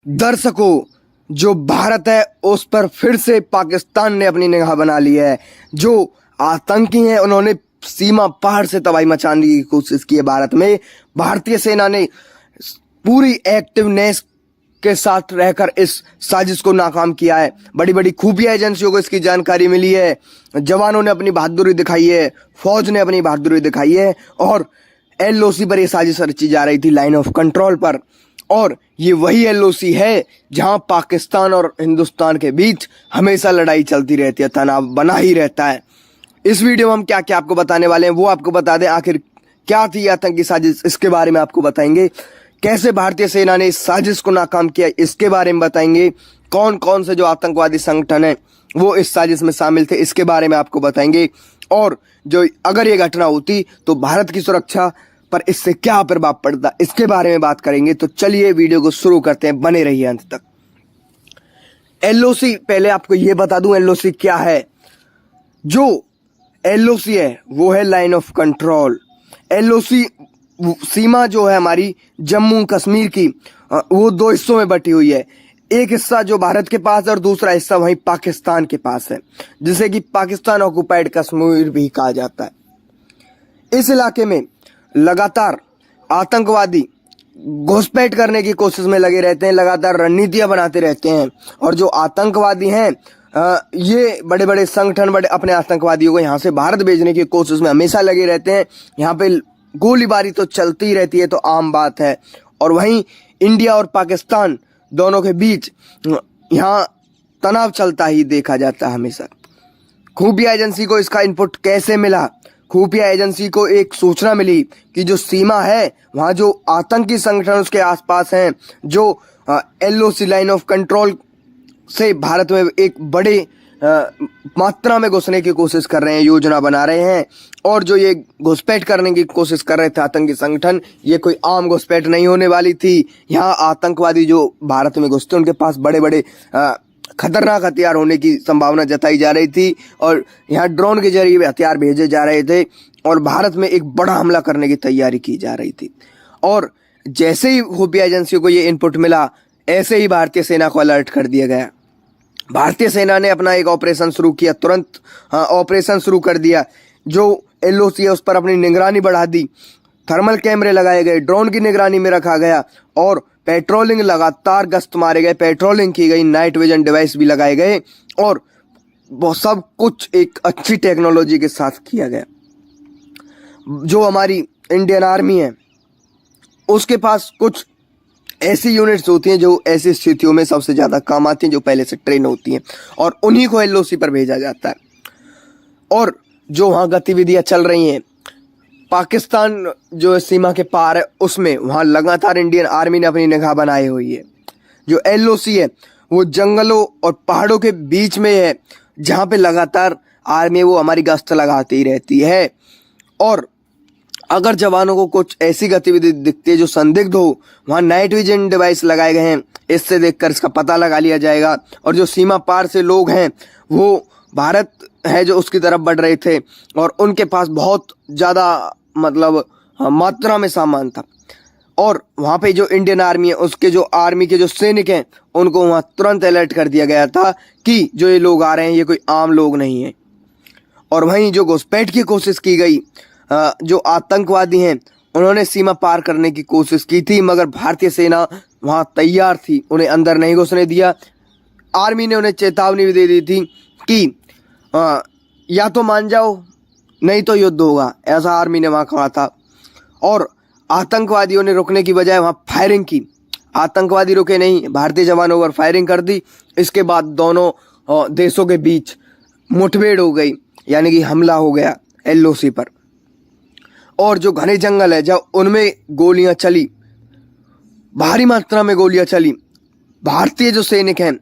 दर्शकों, जो भारत है उस पर फिर से पाकिस्तान ने अपनी निगाह बना ली है। जो आतंकी हैं उन्होंने सीमा पार से तबाही मचाने की कोशिश की है। भारत में भारतीय सेना ने पूरी एक्टिवनेस के साथ रहकर इस साजिश को नाकाम किया है। बड़ी बड़ी खुफिया एजेंसियों को इसकी जानकारी मिली है। जवानों ने अपनी बहादुरी दिखाई है, फौज ने अपनी बहादुरी दिखाई है और एलओसी पर यह साजिश रची जा रही थी, लाइन ऑफ कंट्रोल पर। और ये वही एलओसी है जहां पाकिस्तान और हिंदुस्तान के बीच हमेशा लड़ाई चलती रहती है, तनाव बना ही रहता है। इस वीडियो में हम क्या क्या आपको बताने वाले हैं वो आपको बता दें। आखिर क्या थी आतंकी साजिश, इसके बारे में आपको बताएंगे। कैसे भारतीय सेना ने इस साजिश को नाकाम किया, इसके बारे में बताएंगे। कौन कौन से जो आतंकवादी संगठन है वो इस साजिश में शामिल थे, इसके बारे में आपको बताएंगे। और जो अगर ये घटना होती तो भारत की सुरक्षा पर इससे क्या प्रभाव पड़ता, इसके बारे में बात करेंगे। तो चलिए वीडियो को शुरू करते हैं, बने रहिए अंत तक। एलओसी, पहले आपको ये बता दूं एलओसी क्या है। जो एलओसी है वो है लाइन ऑफ कंट्रोल। एलओसी सीमा जो है हमारी जम्मू कश्मीर की, वो दो हिस्सों में बटी हुई है। एक हिस्सा जो भारत के पास है और दूसरा हिस्सा वहीं पाकिस्तान के पास है, जिसे कि पाकिस्तान ऑक्युपाइड कश्मीर भी कहा जाता है। इस इलाके में लगातार आतंकवादी घुसपैठ करने की कोशिश में लगे रहते हैं, लगातार रणनीतियां बनाते रहते हैं। और जो आतंकवादी हैं ये बड़े बड़े संगठन बड़े अपने आतंकवादियों को यहाँ से भारत भेजने की कोशिश में हमेशा लगे रहते हैं। यहाँ पे गोलीबारी तो चलती ही रहती है, तो आम बात है। और वहीं इंडिया और पाकिस्तान दोनों के बीच यहाँ तनाव चलता ही देखा जाता है हमेशा। खुफिया एजेंसी को इसका इनपुट कैसे मिला? खुफिया एजेंसी को एक सूचना मिली कि जो सीमा है वहाँ जो आतंकी संगठन उसके आसपास हैं, जो एलओसी लाइन ऑफ कंट्रोल से भारत में एक बड़े मात्रा में घुसने की कोशिश कर रहे हैं, योजना बना रहे हैं। और जो ये घुसपैठ करने की कोशिश कर रहे थे आतंकी संगठन, ये कोई आम घुसपैठ नहीं होने वाली थी। यहाँ आतंकवादी जो भारत में घुसते उनके पास बड़े बड़े खतरनाक हथियार होने की संभावना जताई जा रही थी और यहाँ ड्रोन के जरिए हथियार भेजे जा रहे थे और भारत में एक बड़ा हमला करने की तैयारी की जा रही थी। और जैसे ही खुफिया एजेंसियों को ये इनपुट मिला, ऐसे ही भारतीय सेना को अलर्ट कर दिया गया। भारतीय सेना ने अपना एक ऑपरेशन शुरू किया, तुरंत ऑपरेशन शुरू कर दिया। जो एलओसी है उस पर अपनी निगरानी बढ़ा दी, थर्मल कैमरे लगाए गए, ड्रोन की निगरानी में रखा गया और पेट्रोलिंग, लगातार गश्त मारे गए, पेट्रोलिंग की गई, नाइट विजन डिवाइस भी लगाए गए और सब कुछ एक अच्छी टेक्नोलॉजी के साथ किया गया। जो हमारी इंडियन आर्मी है उसके पास कुछ ऐसी यूनिट्स होती हैं जो ऐसी स्थितियों में सबसे ज़्यादा काम आती हैं, जो पहले से ट्रेन होती हैं और उन्हीं को एलओसी पर भेजा जाता है। और जो वहाँ गतिविधियाँ चल रही हैं पाकिस्तान जो सीमा के पार है उसमें, वहाँ लगातार इंडियन आर्मी ने अपनी निगाह बनाई हुई है। जो एलओसी है वो जंगलों और पहाड़ों के बीच में है, जहाँ पे लगातार आर्मी वो हमारी गश्त लगाती ही रहती है। और अगर जवानों को कुछ ऐसी गतिविधि दिखती है जो संदिग्ध हो, वहाँ नाइट विजन डिवाइस लगाए गए हैं, इससे देखकर इसका पता लगा लिया जाएगा। और जो सीमा पार से लोग हैं वो भारत है जो उसकी तरफ बढ़ रहे थे और उनके पास बहुत ज़्यादा मात्रा में सामान था। और वहाँ पे जो इंडियन आर्मी है उसके जो आर्मी के जो सैनिक हैं उनको वहाँ तुरंत अलर्ट कर दिया गया था कि जो ये लोग आ रहे हैं ये कोई आम लोग नहीं है। और वहीं जो घुसपैठ की कोशिश की गई, जो आतंकवादी हैं उन्होंने सीमा पार करने की कोशिश की थी, मगर भारतीय सेना वहाँ तैयार थी, उन्हें अंदर नहीं घुसने दिया। आर्मी ने उन्हें चेतावनी भी दे दी थी कि या तो मान जाओ नहीं तो युद्ध होगा, ऐसा आर्मी ने वहाँ कहा था। और आतंकवादियों ने रुकने की बजाय वहाँ फायरिंग की। आतंकवादी रुके नहीं, भारतीय जवानों पर फायरिंग कर दी। इसके बाद दोनों देशों के बीच मुठभेड़ हो गई, यानी कि हमला हो गया एलओसी पर। और जो घने जंगल है जब उनमें गोलियां चली, भारी मात्रा में गोलियां चली। भारतीय जो सैनिक हैं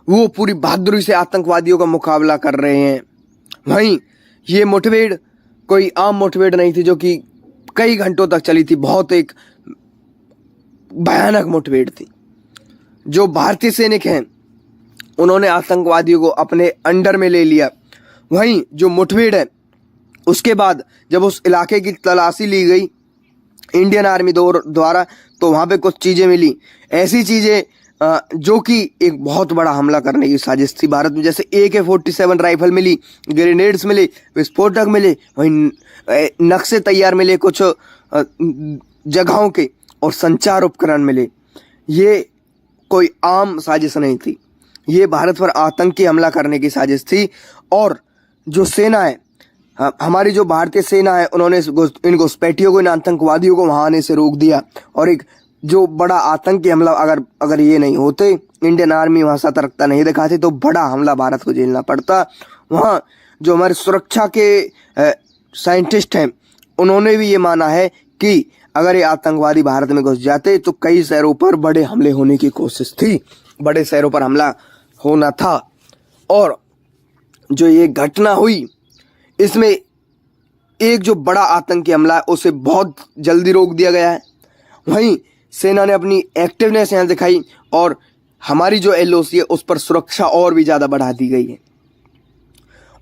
वो पूरी बहादुरी से आतंकवादियों का मुकाबला कर रहे हैं। वहीं ये मुठभेड़ कोई आम मुठभेड़ नहीं थी, जो कि कई घंटों तक चली थी, बहुत एक भयानक मुठभेड़ थी। जो भारतीय सैनिक हैं उन्होंने आतंकवादियों को अपने अंडर में ले लिया। वहीं जो मुठभेड़ है उसके बाद जब उस इलाके की तलाशी ली गई इंडियन आर्मी द्वारा, तो वहाँ पे कुछ चीज़ें मिली, ऐसी चीज़ें जो कि एक बहुत बड़ा हमला करने की साजिश थी भारत में। जैसे AK-47 राइफल मिली, ग्रेनेड्स मिले, विस्फोटक मिले, वहीं नक्शे तैयार मिले कुछ जगहों के, और संचार उपकरण मिले। ये कोई आम साजिश नहीं थी, ये भारत पर आतंकी हमला करने की साजिश थी। और जो सेना है, हमारी जो भारतीय सेना है, उन्होंने इन घुसपैठियों को, इन आतंकवादियों को वहां आने से रोक दिया। और एक जो बड़ा आतंकी हमला, अगर ये नहीं होते, इंडियन आर्मी वहां सतर्कता नहीं दिखाती, तो बड़ा हमला भारत को झेलना पड़ता। वहां जो हमारे सुरक्षा के साइंटिस्ट हैं, उन्होंने भी ये माना है कि अगर ये आतंकवादी भारत में घुस जाते तो कई शहरों पर बड़े हमले होने की कोशिश थी, बड़े शहरों पर हमला होना था। और जो ये घटना हुई, इसमें एक जो बड़ा आतंकी हमला है उसे बहुत जल्दी रोक दिया गया है। वहीं सेना ने अपनी एक्टिवनेस यहाँ दिखाई, और हमारी जो LOC है उस पर सुरक्षा और भी ज़्यादा बढ़ा दी गई है।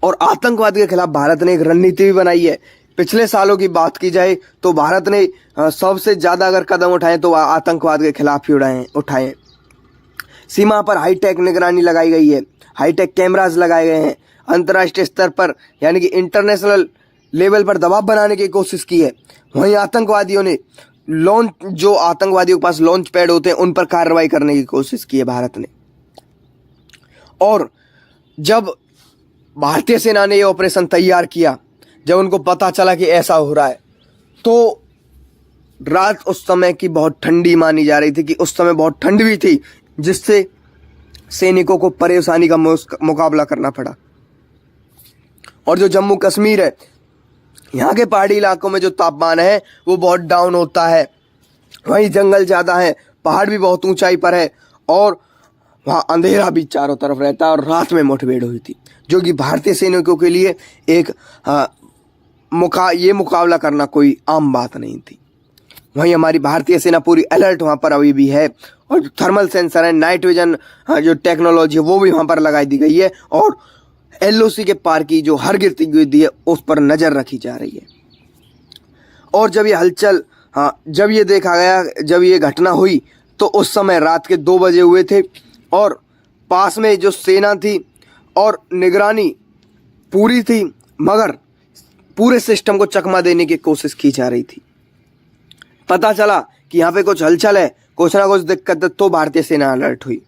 और आतंकवाद के खिलाफ भारत ने एक रणनीति भी बनाई है। पिछले सालों की बात की जाए तो भारत ने सबसे ज़्यादा अगर कदम उठाए तो आतंकवाद के खिलाफ ही उठाए। सीमा पर हाईटेक निगरानी लगाई गई है, हाईटेक कैमरास लगाए गए हैं, अंतर्राष्ट्रीय स्तर पर यानी कि इंटरनेशनल लेवल पर दबाव बनाने की कोशिश की है। वहीं आतंकवादियों ने जो आतंकवादियों के पास लॉन्च पैड होते हैं उन पर कार्रवाई करने की कोशिश की है भारत ने। और जब भारतीय सेना ने यह ऑपरेशन तैयार किया, जब उनको पता चला कि ऐसा हो रहा है, तो रात उस समय की बहुत ठंडी मानी जा रही थी, कि उस समय बहुत ठंड भी थी, जिससे सैनिकों को परेशानी का मुकाबला करना पड़ा। और जो जम्मू कश्मीर है, यहाँ के पहाड़ी इलाकों में जो तापमान है वो बहुत डाउन होता है, वहीं जंगल ज़्यादा है, पहाड़ भी बहुत ऊंचाई पर है, और वहाँ अंधेरा भी चारों तरफ रहता है। और रात में मुठभेड़ हुई थी, जो कि भारतीय सैनिकों के लिए एक ये मुकाबला करना कोई आम बात नहीं थी। वहीं हमारी भारतीय सेना पूरी अलर्ट वहाँ पर अभी भी है, और थर्मल सेंसर है, नाइट विजन जो टेक्नोलॉजी है वो भी वहाँ पर लगाई दी गई है, और LOC के पार की जो हर गतिविधि है उस पर नज़र रखी जा रही है। और जब ये हलचल जब ये देखा गया, जब ये घटना हुई, तो उस समय रात के 2 बजे हुए थे, और पास में जो सेना थी और निगरानी पूरी थी, मगर पूरे सिस्टम को चकमा देने की कोशिश की जा रही थी। पता चला कि यहाँ पे कुछ हलचल है, कुछ ना कुछ दिक्कत है, तो भारतीय सेना अलर्ट हुई।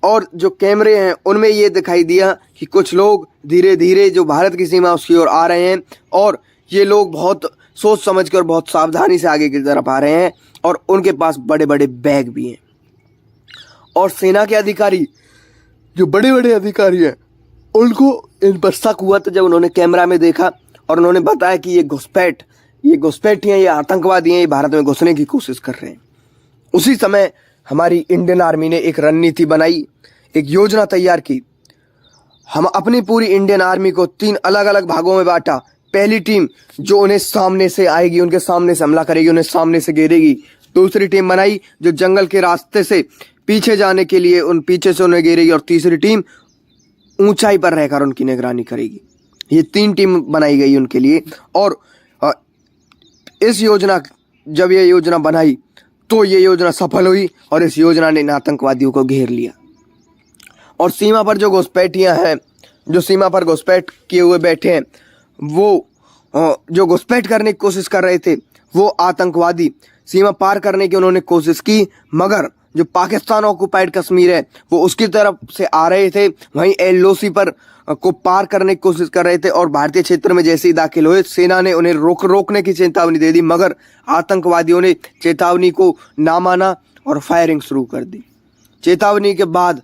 और जो कैमरे हैं उनमें ये दिखाई दिया कि कुछ लोग धीरे धीरे जो भारत की सीमा उसकी ओर आ रहे हैं, और ये लोग बहुत सोच समझ कर बहुत सावधानी से आगे की तरफ आ रहे हैं, और उनके पास बड़े बड़े बैग भी हैं। और सेना के अधिकारी, जो बड़े बड़े अधिकारी हैं, उनको इन पर शक हुआ, तो जब उन्होंने कैमरा में देखा और उन्होंने बताया कि ये घुसपैठी हैं, ये आतंकवादी हैं, ये भारत में घुसने की कोशिश कर रहे हैं। उसी समय हमारी इंडियन आर्मी ने एक रणनीति बनाई, एक योजना तैयार की। हम अपनी पूरी इंडियन आर्मी को 3 अलग अलग भागों में बांटा। पहली टीम जो उन्हें सामने से आएगी, उनके सामने से हमला करेगी, उन्हें सामने से घेरेगी। दूसरी टीम बनाई जो जंगल के रास्ते से पीछे जाने के लिए पीछे से उन्हें घेरेगी, और तीसरी टीम ऊंचाई पर रहकर उनकी निगरानी करेगी। ये 3 टीम बनाई गई उनके लिए। और जब ये योजना बनाई तो ये योजना सफल हुई, और इस योजना ने इन आतंकवादियों को घेर लिया। और सीमा पर जो घुसपैठियाँ हैं, जो सीमा पर घुसपैठ किए हुए बैठे हैं, वो जो घुसपैठ करने की कोशिश कर रहे थे, वो आतंकवादी सीमा पार करने की उन्होंने कोशिश की, मगर जो पाकिस्तान ऑक्युपाइड कश्मीर है वो उसकी तरफ से आ रहे थे। वहीं LOC पर को पार करने की कोशिश कर रहे थे, और भारतीय क्षेत्र में जैसे ही दाखिल हुए, सेना ने उन्हें रोकने की चेतावनी दे दी, मगर आतंकवादियों ने चेतावनी को ना माना और फायरिंग शुरू कर दी। चेतावनी के बाद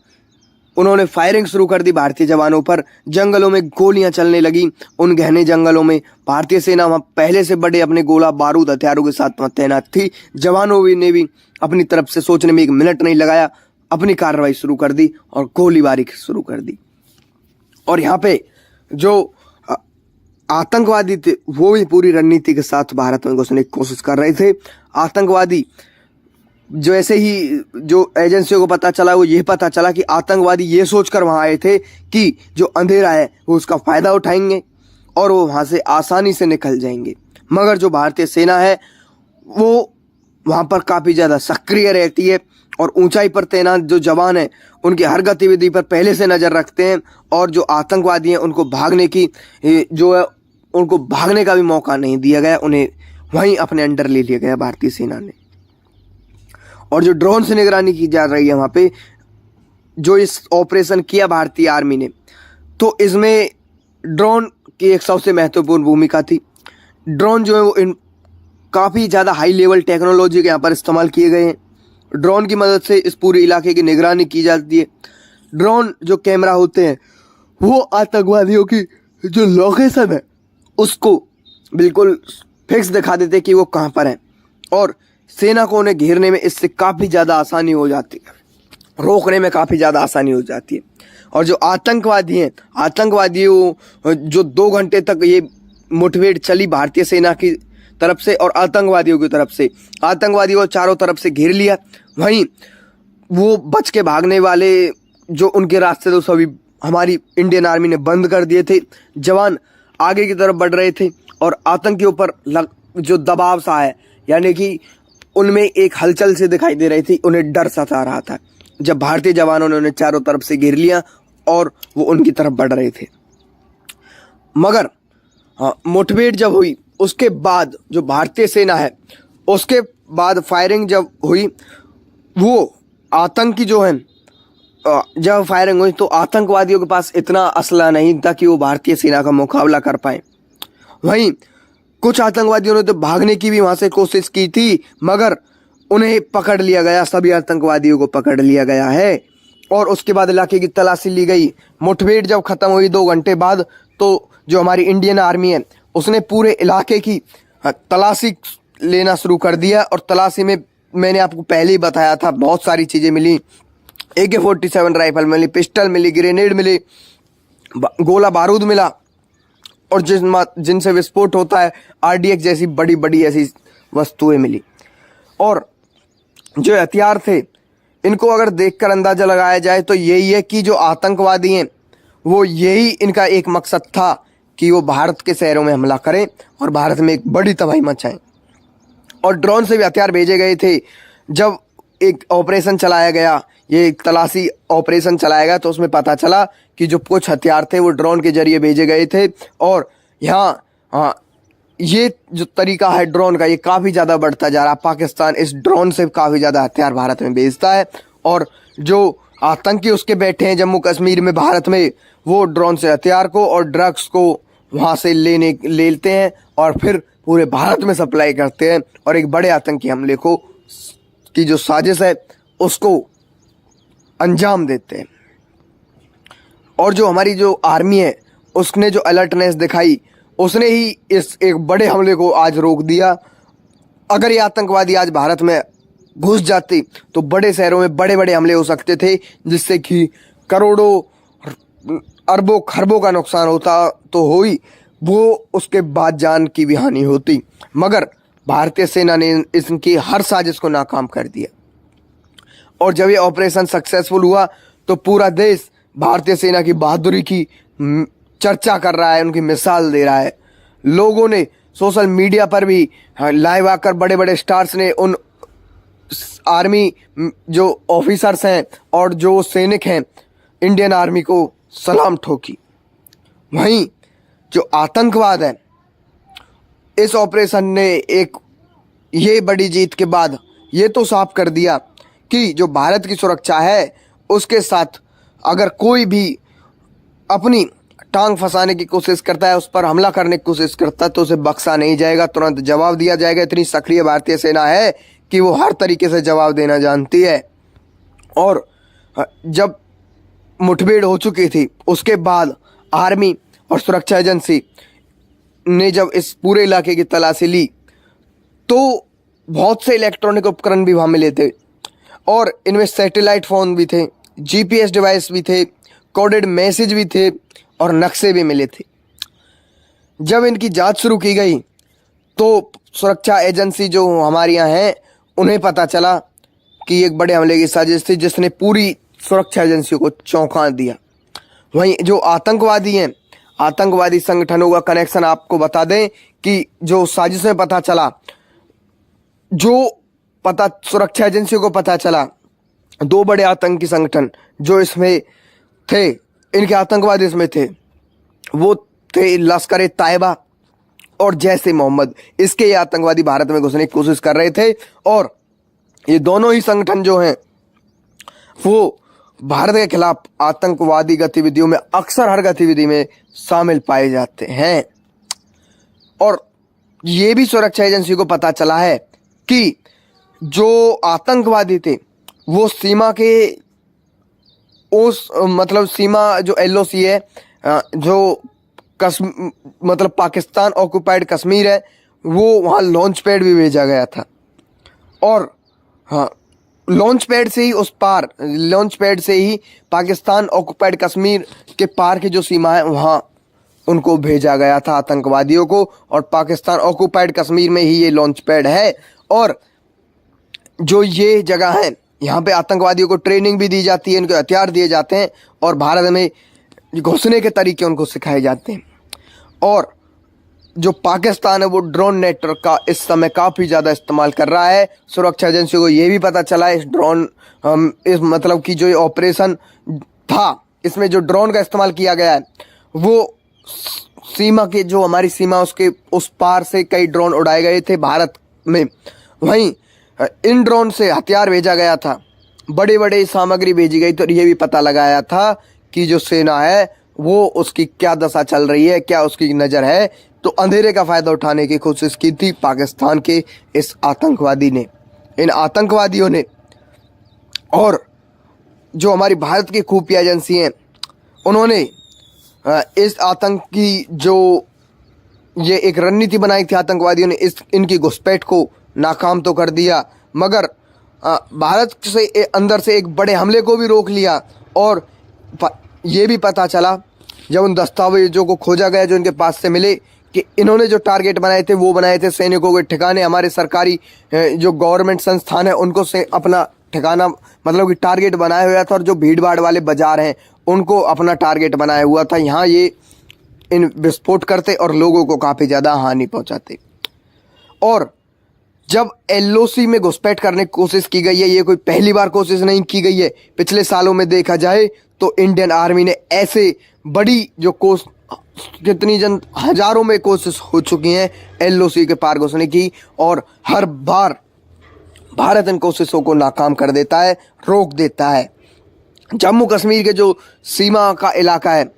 उन्होंने फायरिंग शुरू कर दी भारतीय जवानों पर। जंगलों में गोलियां चलने लगी। उन गहने जंगलों में भारतीय सेना वहाँ पहले से बड़े अपने गोला बारूद हथियारों के साथ वहाँ तैनात थी। जवानों ने भी अपनी तरफ से सोचने में 1 मिनट नहीं लगाया, अपनी कार्रवाई शुरू कर दी और गोलीबारी शुरू कर दी। और यहाँ पे जो आतंकवादी थे वो भी पूरी रणनीति के साथ भारत में घुसने की कोशिश कर रहे थे। आतंकवादी जो ऐसे ही जो एजेंसियों को पता चला, वो ये पता चला कि आतंकवादी ये सोचकर वहाँ आए थे कि जो अंधेरा है वो उसका फ़ायदा उठाएंगे और वो वहाँ से आसानी से निकल जाएंगे। मगर जो भारतीय सेना है वो वहाँ पर काफ़ी ज़्यादा सक्रिय रहती है और ऊंचाई पर तैनात जो जवान हैं उनकी हर गतिविधि पर पहले से नज़र रखते हैं, और जो आतंकवादी हैं उनको भागने की जो है उनको भागने का भी मौका नहीं दिया गया, उन्हें वहीं अपने अंडर ले लिया गया भारतीय सेना ने। और जो ड्रोन से निगरानी की जा रही है वहाँ पे, जो इस ऑपरेशन किया भारतीय आर्मी ने, तो इसमें ड्रोन की एक सबसे महत्वपूर्ण भूमिका थी। ड्रोन जो है वो काफ़ी ज़्यादा हाई लेवल टेक्नोलॉजी के यहाँ पर इस्तेमाल किए गए हैं। ड्रोन की मदद से इस पूरे इलाके की निगरानी की जाती है। ड्रोन जो कैमरा होते हैं वो आतंकवादियों की जो लोकेशन है उसको बिल्कुल फिक्स दिखा देते कि वो कहाँ पर हैं, और सेना को उन्हें घेरने में इससे काफ़ी ज़्यादा आसानी हो जाती है, रोकने में काफ़ी ज़्यादा आसानी हो जाती है। और जो आतंकवादी हैं, आतंकवादियों जो 2 घंटे तक ये मुठभेड़ चली भारतीय सेना की तरफ से और आतंकवादियों की तरफ से, आतंकवादियों को चारों तरफ से घेर लिया। वहीं वो बच के भागने वाले जो उनके रास्ते तो सभी हमारी इंडियन आर्मी ने बंद कर दिए थे। जवान आगे की तरफ बढ़ रहे थे और आतंकियों पर जो दबाव सा है, यानी कि उनमें एक हलचल से दिखाई दे रही थी, उन्हें डर सता रहा था जब भारतीय जवानों ने उन्हें चारों तरफ से घेर लिया और वो उनकी तरफ बढ़ रहे थे। मगर मुठभेड़ जब हुई उसके बाद जो भारतीय सेना है, उसके बाद फायरिंग जब हुई, वो आतंकी जो हैं जब फायरिंग हुई तो आतंकवादियों के पास इतना असला नहीं था कि वो भारतीय सेना का मुकाबला कर पाए। वहीं कुछ आतंकवादियों ने तो भागने की भी वहाँ से कोशिश की थी, मगर उन्हें पकड़ लिया गया, सभी आतंकवादियों को पकड़ लिया गया है और उसके बाद इलाके की तलाशी ली गई। मुठभेड़ जब ख़त्म हुई 2 घंटे बाद, तो जो हमारी इंडियन आर्मी है उसने पूरे इलाके की तलाशी लेना शुरू कर दिया। और तलाशी में मैंने आपको पहले ही बताया था, बहुत सारी चीज़ें मिली। AK-47 राइफल मिली, पिस्टल मिली, ग्रेनेड मिले, गोला बारूद मिला, और जिनसे विस्फोट होता है RDX जैसी बड़ी बड़ी ऐसी वस्तुएं मिली। और जो हथियार थे इनको अगर देखकर अंदाज़ा लगाया जाए तो यही है कि जो आतंकवादी हैं वो यही इनका एक मकसद था कि वो भारत के शहरों में हमला करें और भारत में एक बड़ी तबाही मचाएं। और ड्रोन से भी हथियार भेजे गए थे। जब एक ऑपरेशन चलाया गया, ये एक तलाशी ऑपरेशन चलाया गया, तो उसमें पता चला कि जो कुछ हथियार थे वो ड्रोन के जरिए भेजे गए थे। और यहाँ ये जो तरीका है ड्रोन का, ये काफ़ी ज़्यादा बढ़ता जा रहा। पाकिस्तान इस ड्रोन से काफ़ी ज़्यादा हथियार भारत में भेजता है, और जो आतंकी उसके बैठे हैं जम्मू कश्मीर में, भारत में, वो ड्रोन से हथियार को और ड्रग्स को वहाँ से लेते हैं और फिर पूरे भारत में सप्लाई करते हैं और एक बड़े आतंकी हमले को की जो साजिश है उसको अंजाम देते हैं। और जो हमारी जो आर्मी है उसने जो अलर्टनेस दिखाई, उसने ही इस एक बड़े हमले को आज रोक दिया। अगर ये आतंकवादी आज भारत में घुस जाते तो बड़े शहरों में बड़े बड़े हमले हो सकते थे, जिससे कि करोड़ों अरबों खरबों का नुकसान होता तो हुई, वो उसके बाद जान की भी हानि होती। मगर भारतीय सेना ने इनकी हर साजिश को नाकाम कर दिया। और जब ये ऑपरेशन सक्सेसफुल हुआ तो पूरा देश भारतीय सेना की बहादुरी की चर्चा कर रहा है, उनकी मिसाल दे रहा है। लोगों ने सोशल मीडिया पर भी लाइव आकर बड़े बड़े स्टार्स ने उन आर्मी जो ऑफिसर्स हैं और जो सैनिक हैं इंडियन आर्मी को सलाम ठोकी। वहीं जो आतंकवाद है, इस ऑपरेशन ने एक ये बड़ी जीत के बाद ये तो साफ कर दिया कि जो भारत की सुरक्षा है उसके साथ अगर कोई भी अपनी टांग फंसाने की कोशिश करता है, उस पर हमला करने की कोशिश करता है, तो उसे बख्शा नहीं जाएगा, तुरंत जवाब दिया जाएगा। इतनी सक्रिय भारतीय सेना है कि वो हर तरीके से जवाब देना जानती है। और जब मुठभेड़ हो चुकी थी उसके बाद आर्मी और सुरक्षा एजेंसी ने जब इस पूरे इलाके की तलाशी ली तो बहुत से इलेक्ट्रॉनिक उपकरण भी वहाँ मिले थे, और इनमें सैटेलाइट फ़ोन भी थे, GPS डिवाइस भी थे, कोडेड मैसेज भी थे और नक्शे भी मिले थे। जब इनकी जांच शुरू की गई तो सुरक्षा एजेंसी जो हमारे यहाँ हैं उन्हें पता चला कि एक बड़े हमले की साजिश थी जिसने पूरी सुरक्षा एजेंसियों को चौंका दिया। वहीं जो आतंकवादी हैं, आतंकवादी संगठनों का कनेक्शन आपको बता दें कि जो साजिश में पता चला, जो पता सुरक्षा एजेंसियों को पता चला दो बड़े आतंकी संगठन जो इसमें थे, इनके आतंकवाद इसमें थे, वो थे लश्कर ए तैयबा और जैश ए मोहम्मद। इसके ये आतंकवादी भारत में घुसने की कोशिश कर रहे थे और ये दोनों ही संगठन जो हैं वो भारत के खिलाफ आतंकवादी गतिविधियों में अक्सर हर गतिविधि में शामिल पाए जाते हैं। और ये भी सुरक्षा एजेंसी को पता चला है कि जो आतंकवादी थे वो सीमा के उस मतलब सीमा जो LOC है, जो मतलब पाकिस्तान ऑक्युपाइड कश्मीर है, वो वहाँ लॉन्च पैड भी भेजा गया था। और हाँ, लॉन्च पैड से ही उस पार, लॉन्च पैड से ही पाकिस्तान ऑक्युपाइड कश्मीर के पार की जो सीमा है वहाँ उनको भेजा गया था आतंकवादियों को। और पाकिस्तान ऑक्युपाइड कश्मीर में ही ये लॉन्च पैड है। और जो ये जगह है यहाँ पे आतंकवादियों को ट्रेनिंग भी दी जाती है, इनको हथियार दिए जाते हैं और भारत में घुसने के तरीके उनको सिखाए जाते हैं। और जो पाकिस्तान है वो ड्रोन नेटवर्क का इस समय काफ़ी ज़्यादा इस्तेमाल कर रहा है। सुरक्षा एजेंसी को ये भी पता चला है इस ड्रोन इस मतलब कि जो ये ऑपरेशन था, इसमें जो ड्रोन का इस्तेमाल किया गया है वो सीमा के, जो हमारी सीमा उसके उस पार से कई ड्रोन उड़ाए गए थे भारत में। वहीं इन ड्रोन से हथियार भेजा गया था, बड़ी बड़ी सामग्री भेजी गई। तो ये भी पता लगाया था कि जो सेना है वो उसकी क्या दशा चल रही है, क्या उसकी नज़र है। तो अंधेरे का फ़ायदा उठाने की कोशिश की थी पाकिस्तान के इस आतंकवादी ने, इन आतंकवादियों ने। और जो हमारी भारत की खुफिया एजेंसी हैं उन्होंने इस आतंकी जो ये एक रणनीति बनाई थी आतंकवादियों ने, इनकी घुसपैठ को नाकाम तो कर दिया, मगर भारत से अंदर से एक बड़े हमले को भी रोक लिया। और ये भी पता चला जब उन दस्तावेजों को खोजा गया जो इनके पास से मिले कि इन्होंने जो टारगेट बनाए थे वो बनाए थे सैनिकों के ठिकाने, हमारे सरकारी जो गवर्नमेंट संस्थान है उनको से अपना ठिकाना मतलब कि टारगेट बनाया हुआ था। और जो भीड़ भाड़ वाले बाजार हैं उनको अपना टारगेट बनाया हुआ था। यहाँ ये इन विस्फोट करते और लोगों को काफ़ी ज़्यादा हानि पहुँचाते। और जब LOC में घुसपैठ करने की कोशिश की गई है, ये कोई पहली बार कोशिश नहीं की गई है। पिछले सालों में देखा जाए तो इंडियन आर्मी ने ऐसे बड़ी जो कितनी हजारों में कोशिश हो चुकी हैं LOC के पार घुसने की, और हर बार भारत इन कोशिशों को नाकाम कर देता है, रोक देता है। जम्मू कश्मीर के जो सीमा का इलाका है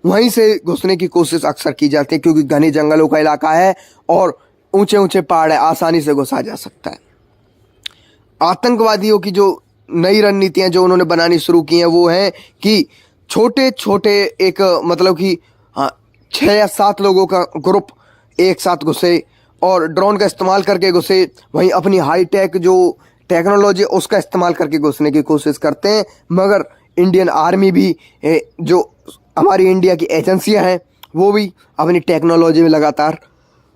वहीं से घुसने की कोशिश अक्सर की जाती है, क्योंकि घने जंगलों का इलाका है और ऊंचे ऊंचे पहाड़ है, आसानी से घुसा जा सकता है। आतंकवादियों की जो नई रणनीतियां जो उन्होंने बनानी शुरू की हैं वो हैं कि छोटे छोटे एक मतलब कि 6 या 7 लोगों का ग्रुप एक साथ घुसे और ड्रोन का इस्तेमाल करके घुसे। वहीं अपनी हाई टेक जो टेक्नोलॉजी उसका इस्तेमाल करके घुसने की कोशिश करते हैं। मगर इंडियन आर्मी भी, जो हमारी इंडिया की एजेंसियां हैं वो भी अपनी टेक्नोलॉजी में लगातार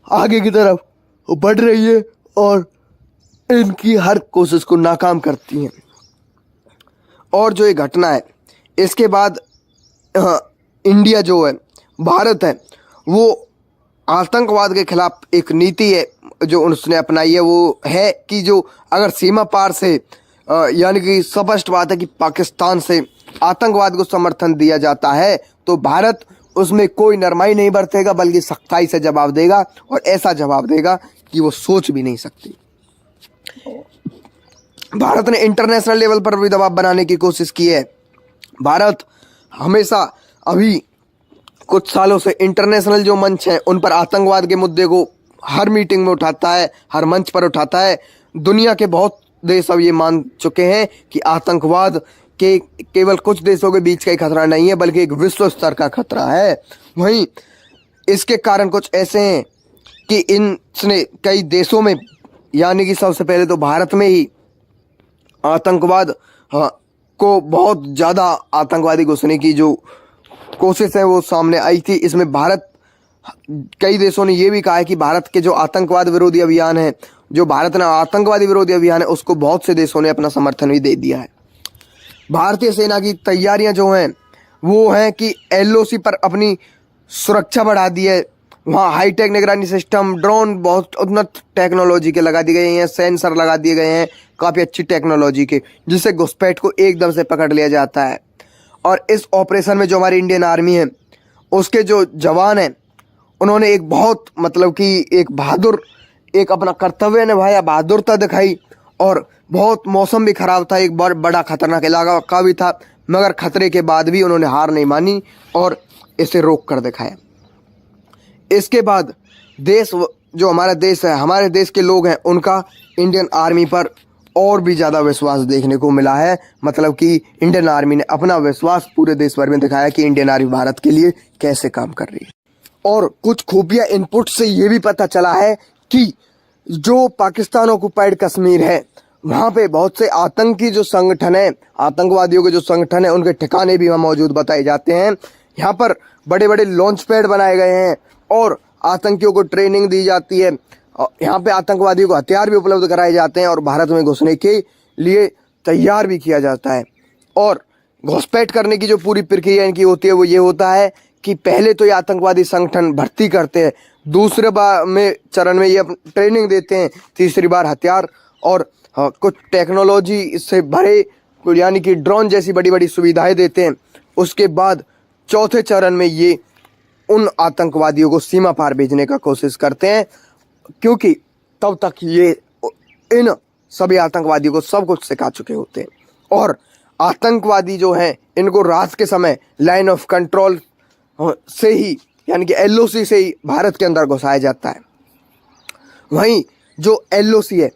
आगे की तरफ बढ़ रही है और इनकी हर कोशिश को नाकाम करती हैं। और जो ये घटना है इसके बाद इंडिया जो है, भारत है, वो आतंकवाद के खिलाफ एक नीति है जो उसने अपनाई है। वो है कि जो अगर सीमा पार से यानी कि स्पष्ट बात है कि पाकिस्तान से आतंकवाद को समर्थन दिया जाता है तो भारत उसमें कोई नरमाई नहीं बरतेगा, बल्कि सख्ताई से जवाब देगा। और ऐसा जवाब देगा कि वो सोच भी नहीं सकती। भारत ने इंटरनेशनल लेवल पर भी दबाव बनाने की कोशिश की है। भारत हमेशा अभी कुछ सालों से इंटरनेशनल जो मंच हैं उन पर आतंकवाद के मुद्दे को हर मीटिंग में उठाता है, हर मंच पर उठाता है। दुनिया के बहुत देश अब ये मान चुके हैं कि आतंकवाद के केवल कुछ देशों के बीच का ही खतरा नहीं है, बल्कि एक विश्व स्तर का खतरा है। वहीं इसके कारण कुछ ऐसे हैं कि इनने कई देशों में, यानी कि सबसे पहले तो भारत में ही आतंकवाद को बहुत ज़्यादा आतंकवादी घुसने की जो कोशिश है वो सामने आई थी। इसमें भारत, कई देशों ने ये भी कहा है कि भारत के जो आतंकवाद विरोधी अभियान है, जो भारत ने आतंकवादी विरोधी अभियान है, उसको बहुत से देशों ने अपना समर्थन भी दे दिया है। भारतीय सेना की तैयारियां जो हैं वो हैं कि LOC पर अपनी सुरक्षा बढ़ा दी है। वहाँ हाईटेक निगरानी सिस्टम, ड्रोन बहुत उन्नत टेक्नोलॉजी के लगा दिए गए हैं, सेंसर लगा दिए गए हैं काफ़ी अच्छी टेक्नोलॉजी के, जिससे घुसपैठ को एकदम से पकड़ लिया जाता है। और इस ऑपरेशन में जो हमारी इंडियन आर्मी है उसके जो जवान हैं उन्होंने एक बहुत मतलब कि एक बहादुर एक अपना कर्तव्य निभाया, बहादुरता दिखाई। और बहुत मौसम भी ख़राब था, एक बार बड़ा खतरनाक इलाका भी था, मगर खतरे के बाद भी उन्होंने हार नहीं मानी और इसे रोक कर दिखाया। इसके बाद देश जो हमारा देश है, हमारे देश के लोग हैं, उनका इंडियन आर्मी पर और भी ज़्यादा विश्वास देखने को मिला है। मतलब कि इंडियन आर्मी ने अपना विश्वास पूरे देश भर में दिखाया कि इंडियन आर्मी भारत के लिए कैसे काम कर रही है। और कुछ खुफिया इनपुट से ये भी पता चला है कि जो पाकिस्तान ऑक्युपाइड कश्मीर है वहाँ पे बहुत से आतंकी जो संगठन है, आतंकवादियों के जो संगठन है, उनके ठिकाने भी वहाँ मौजूद बताए जाते हैं। यहाँ पर बड़े बड़े लॉन्च पैड बनाए गए हैं और आतंकियों को ट्रेनिंग दी जाती है। यहाँ पे आतंकवादियों को हथियार भी उपलब्ध कराए जाते हैं और भारत में घुसने के लिए तैयार भी किया जाता है। और घुसपैठ करने की जो पूरी प्रक्रिया इनकी होती है वो ये होता है कि पहले तो ये आतंकवादी संगठन भर्ती करते हैं, दूसरे बार में चरण में ये ट्रेनिंग देते हैं, तीसरी बार हथियार और कुछ टेक्नोलॉजी से भरे यानी कि ड्रोन जैसी बड़ी बड़ी सुविधाएं देते हैं। उसके बाद चौथे चरण में ये उन आतंकवादियों को सीमा पार भेजने का कोशिश करते हैं, क्योंकि तब तक ये इन सभी आतंकवादियों को सब कुछ सिखा चुके होते हैं। और आतंकवादी जो हैं इनको रात के समय लाइन ऑफ कंट्रोल से ही यानी कि LOC से ही भारत के अंदर घुसाया जाता है। वहीं जो LOC है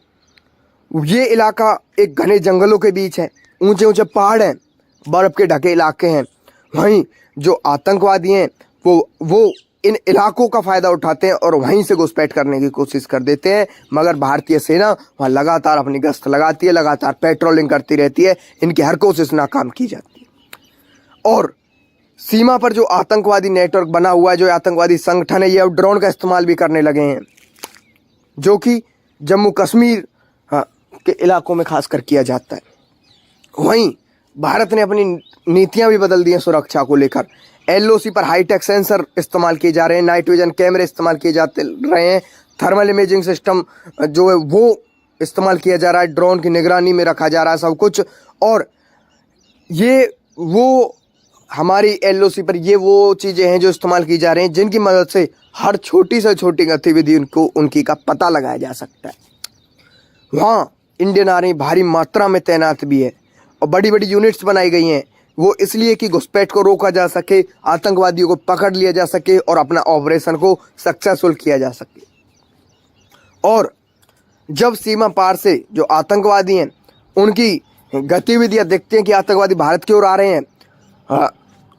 ये इलाका एक घने जंगलों के बीच है, ऊंचे ऊंचे पहाड़ हैं, बर्फ़ के ढके इलाके हैं। वहीं जो आतंकवादी हैं वो इन इलाकों का फ़ायदा उठाते हैं और वहीं से घुसपैठ करने की कोशिश कर देते हैं। मगर भारतीय सेना वहाँ लगातार अपनी गश्त लगाती है, लगातार पेट्रोलिंग करती रहती है, इनकी हर कोशिश नाकाम की जाती है। और सीमा पर जो आतंकवादी नेटवर्क बना हुआ है, जो आतंकवादी संगठन है, ये अब ड्रोन का इस्तेमाल भी करने लगे हैं, जो कि जम्मू कश्मीर के इलाकों में खासकर किया जाता है। वहीं भारत ने अपनी नीतियां भी बदल दी हैं सुरक्षा को लेकर। LOC पर हाईटेक सेंसर इस्तेमाल किए जा रहे हैं, नाइट विजन कैमरे इस्तेमाल किए जाते रहे हैं, थर्मल इमेजिंग सिस्टम जो है वो इस्तेमाल किया जा रहा है, ड्रोन की निगरानी में रखा जा रहा है सब कुछ। और ये वो हमारी LOC पर ये वो चीज़ें हैं जो इस्तेमाल की जा रही हैं, जिनकी मदद से हर छोटी से छोटी गतिविधि उनकी का पता लगाया जा सकता है। वहाँ इंडियन आर्मी भारी मात्रा में तैनात भी है और बड़ी बड़ी यूनिट्स बनाई गई हैं, वो इसलिए कि घुसपैठ को रोका जा सके, आतंकवादियों को पकड़ लिया जा सके और अपना ऑपरेशन को सक्सेसफुल किया जा सके। और जब सीमा पार से जो आतंकवादी हैं उनकी गतिविधियां देखते हैं कि आतंकवादी भारत की ओर आ रहे हैं,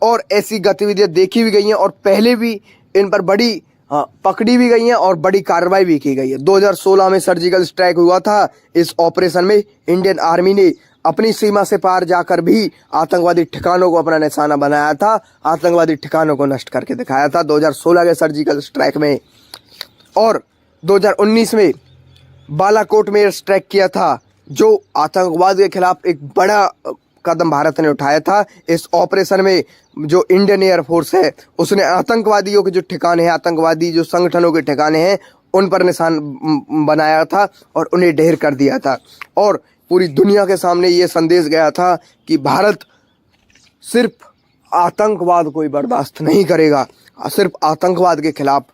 और ऐसी गतिविधियां देखी भी गई हैं और पहले भी इन पर बड़ी पकड़ी भी गई हैं और बड़ी कार्रवाई भी की गई है। 2016 में सर्जिकल स्ट्राइक हुआ था। इस ऑपरेशन में इंडियन आर्मी ने अपनी सीमा से पार जाकर भी आतंकवादी ठिकानों को अपना निशाना बनाया था, आतंकवादी ठिकानों को नष्ट करके दिखाया था 2016 के सर्जिकल स्ट्राइक में। और 2019 में बालाकोट में स्ट्राइक किया था, जो आतंकवाद के खिलाफ एक बड़ा कदम भारत ने उठाया था। इस ऑपरेशन में जो इंडियन एयरफोर्स है उसने आतंकवादियों के जो ठिकाने हैं, आतंकवादी जो संगठनों के ठिकाने हैं, उन पर निशान बनाया था और उन्हें ढेर कर दिया था। और पूरी दुनिया के सामने ये संदेश गया था कि भारत सिर्फ आतंकवाद को ही बर्दाश्त नहीं करेगा, सिर्फ आतंकवाद के खिलाफ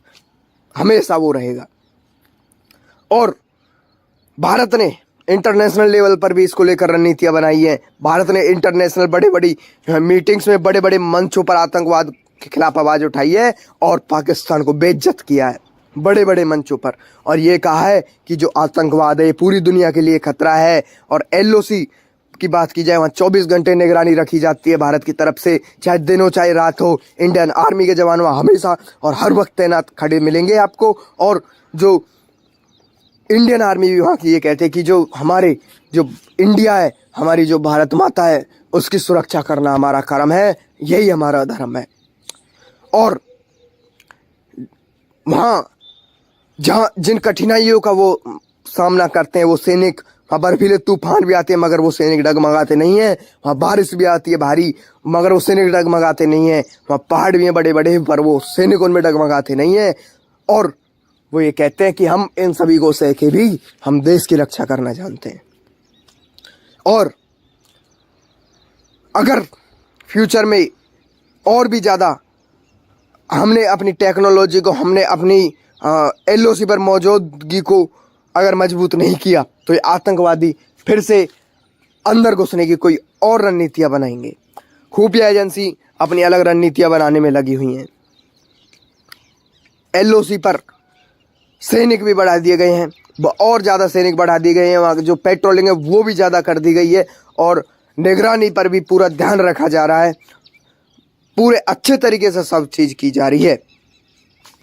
हमेशा वो रहेगा। और भारत ने इंटरनेशनल लेवल पर भी इसको लेकर रणनीतियां बनाई हैं। भारत ने इंटरनेशनल बड़े बड़ी मीटिंग्स में बड़े बड़े मंचों पर आतंकवाद के खिलाफ आवाज़ उठाई है और पाकिस्तान को बेइज्जत किया है बड़े बड़े मंचों पर, और ये कहा है कि जो आतंकवाद है पूरी दुनिया के लिए खतरा है। और LOC की बात की जाए, वहाँ 24 घंटे निगरानी रखी जाती है भारत की तरफ से, चाहे दिन हो चाहे रात हो। इंडियन आर्मी के जवान वहाँ हमेशा और हर वक्त तैनात खड़े मिलेंगे आपको। और जो इंडियन आर्मी भी वहाँ की ये कहते हैं कि जो हमारे जो इंडिया है, हमारी जो भारत माता है, उसकी सुरक्षा करना हमारा कर्म है, यही हमारा धर्म है। और वहाँ जहाँ जिन कठिनाइयों का वो सामना करते हैं वो सैनिक, वहाँ बर्फीले तूफान भी आते हैं मगर वो सैनिक डगमगाते नहीं हैं, वहाँ बारिश भी आती है भारी मगर वो सैनिक डगमगाते नहीं हैं, वहाँ पहाड़ भी हैं बड़े बड़े पर वो सैनिक उनमें डगमगाते नहीं हैं। और वो ये कहते हैं कि हम इन सभी को सह के भी हम देश की रक्षा करना जानते हैं। और अगर फ्यूचर में और भी ज़्यादा हमने अपनी टेक्नोलॉजी को, हमने अपनी LOC पर मौजूदगी को अगर मजबूत नहीं किया तो ये आतंकवादी फिर से अंदर घुसने की कोई और रणनीतियां बनाएंगे। खुफिया एजेंसी अपनी अलग रणनीतियां बनाने में लगी हुई हैं। LOC पर सैनिक भी बढ़ा दिए गए हैं, और ज़्यादा सैनिक बढ़ा दिए गए हैं। वहाँ जो पेट्रोलिंग है वो भी ज़्यादा कर दी गई है और निगरानी पर भी पूरा ध्यान रखा जा रहा है। पूरे अच्छे तरीके से सब चीज़ की जा रही है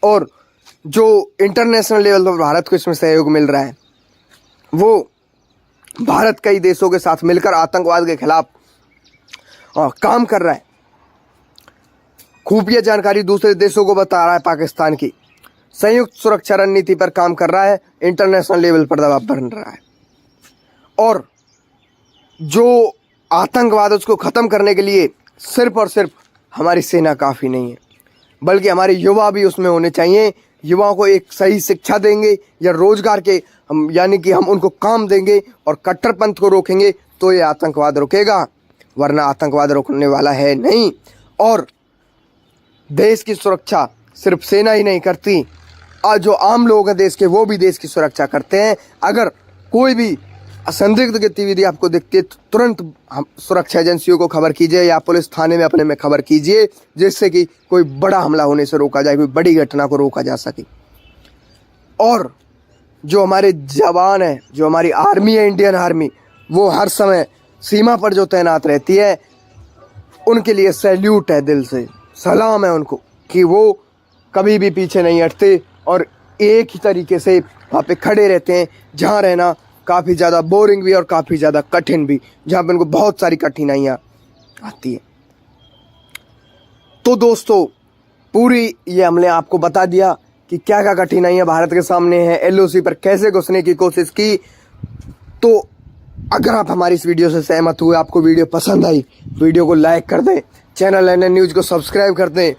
और जो इंटरनेशनल लेवल पर भारत को इसमें सहयोग मिल रहा है वो भारत कई देशों के साथ मिलकर आतंकवाद के खिलाफ काम कर रहा है। खुफिया जानकारी दूसरे देशों को बता रहा है। पाकिस्तान की संयुक्त सुरक्षा रणनीति पर काम कर रहा है, इंटरनेशनल लेवल पर दबाव बन रहा है और जो आतंकवाद उसको ख़त्म करने के लिए सिर्फ और सिर्फ हमारी सेना काफ़ी नहीं है, बल्कि हमारे युवा भी उसमें होने चाहिए। युवाओं को एक सही शिक्षा देंगे या रोजगार के यानी कि हम उनको काम देंगे और कट्टरपंथ को रोकेंगे तो ये आतंकवाद रुकेगा, वरना आतंकवाद रोकने वाला है नहीं। और देश की सुरक्षा सिर्फ सेना ही नहीं करती, और जो आम लोग हैं देश के वो भी देश की सुरक्षा करते हैं। अगर कोई भी संदिग्ध गतिविधि आपको दिखती है तो तुरंत हम सुरक्षा एजेंसियों को खबर कीजिए या पुलिस थाने में अपने में खबर कीजिए, जिससे कि कोई बड़ा हमला होने से रोका जाए, कोई बड़ी घटना को रोका जा सके। और जो हमारे जवान हैं, जो हमारी आर्मी है, इंडियन आर्मी, वो हर समय सीमा पर जो तैनात रहती है, उनके लिए सैल्यूट है, दिल से सलाम है उनको कि वो कभी भी पीछे नहीं हटते और एक ही तरीके से वहाँ पे खड़े रहते हैं, जहाँ रहना काफ़ी ज़्यादा बोरिंग भी और काफ़ी ज़्यादा कठिन भी, जहाँ पे उनको बहुत सारी कठिनाइयाँ आती है। तो दोस्तों, पूरी ये हमने आपको बता दिया कि क्या क्या कठिनाइयाँ भारत के सामने हैं, LOC पर कैसे घुसने की कोशिश की। तो अगर आप हमारी इस वीडियो से सहमत हुए, आपको वीडियो पसंद आई, वीडियो को लाइक कर दें, चैनल NN न्यूज़ को सब्सक्राइब कर दें